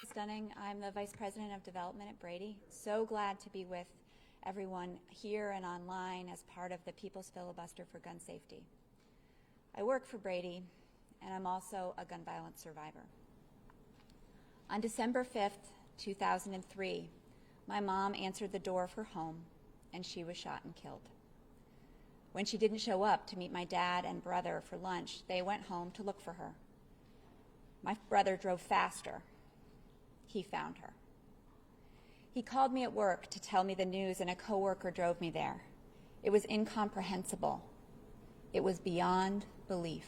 Stunning. I'm the Vice President of Development at Brady. So glad to be with everyone here and online as part of the People's Filibuster for Gun Safety. I work for Brady, and I'm also a gun violence survivor. On December 5th, 2003, my mom answered the door of her home, and she was shot and killed. When she didn't show up to meet my dad and brother for lunch, they went home to look for her. My brother drove faster. He found her. He called me at work to tell me the news, and a coworker drove me there. It was incomprehensible. It was beyond belief.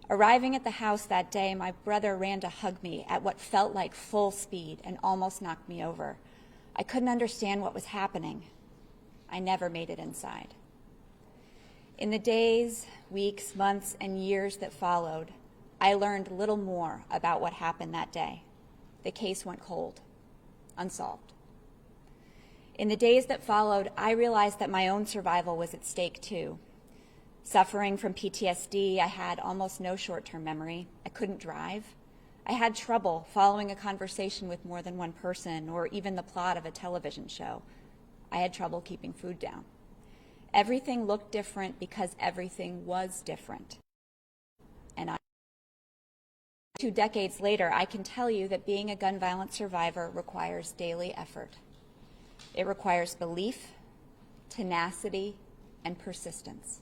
Arriving at the house that day, my brother ran to hug me at what felt like full speed and almost knocked me over. I couldn't understand what was happening. I never made it inside. In the days, weeks, months, and years that followed, I learned little more about what happened that day. The case went cold, unsolved. In the days that followed, I realized that my own survival was at stake too. Suffering from PTSD, I had almost no short-term memory. I couldn't drive. I had trouble following a conversation with more than one person or even the plot of a television show. I had trouble keeping food down. Everything looked different because everything was different. And 2 decades later, I can tell you that being a gun violence survivor requires daily effort. It requires belief, tenacity, and persistence.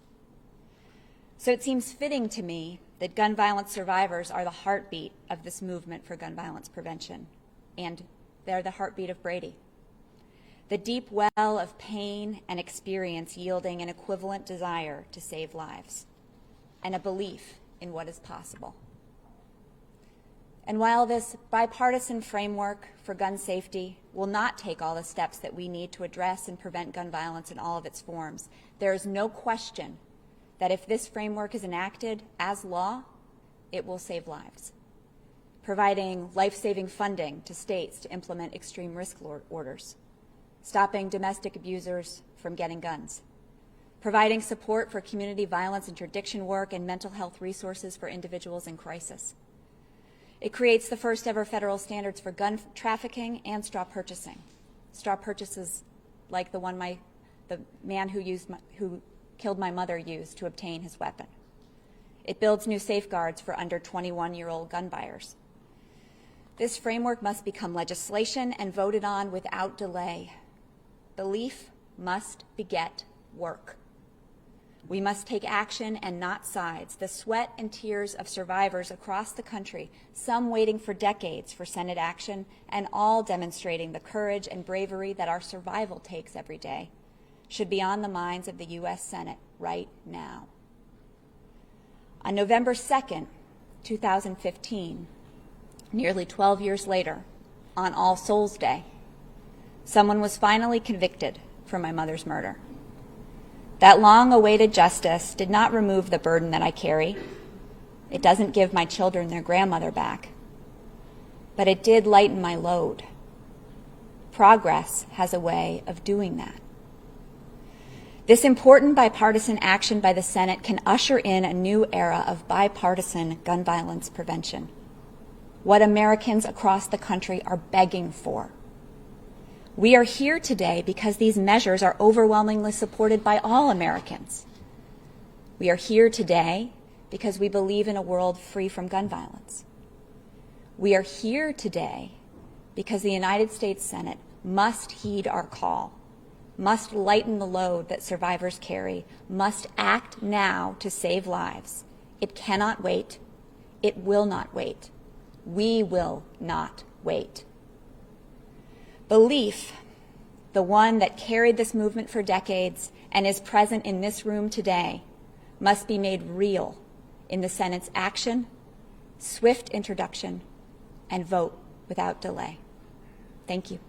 So it seems fitting to me that gun violence survivors are the heartbeat of this movement for gun violence prevention, and they're the heartbeat of Brady. The deep well of pain and experience yielding an equivalent desire to save lives, and a belief in what is possible. And while this bipartisan framework for gun safety will not take all the steps that we need to address and prevent gun violence in all of its forms, there is no question that if this framework is enacted as law, it will save lives, providing life-saving funding to states to implement extreme risk orders, stopping domestic abusers from getting guns, providing support for community violence interdiction work and mental health resources for individuals in crisis. It creates the first ever federal standards for gun trafficking and straw purchasing. Straw purchases like the man who killed my mother used to obtain his weapon. It builds new safeguards for under 21-year-old gun buyers. This framework must become legislation and voted on without delay. Belief must beget work. We must take action and not sides. The sweat and tears of survivors across the country, some waiting for decades for Senate action, and all demonstrating the courage and bravery that our survival takes every day, should be on the minds of the U.S. Senate right now. On November 2nd, 2015, nearly 12 years later, on All Souls Day, someone was finally convicted for my mother's murder. That long-awaited justice did not remove the burden that I carry. It doesn't give my children their grandmother back. But it did lighten my load. Progress has a way of doing that. This important bipartisan action by the Senate can usher in a new era of bipartisan gun violence prevention, what Americans across the country are begging for. We are here today because these measures are overwhelmingly supported by all Americans. We are here today because we believe in a world free from gun violence. We are here today because the United States Senate must heed our call, must lighten the load that survivors carry, must act now to save lives. It cannot wait. It will not wait. We will not wait. Belief, the one that carried this movement for decades and is present in this room today, must be made real in the Senate's action, swift introduction, and vote without delay. Thank you.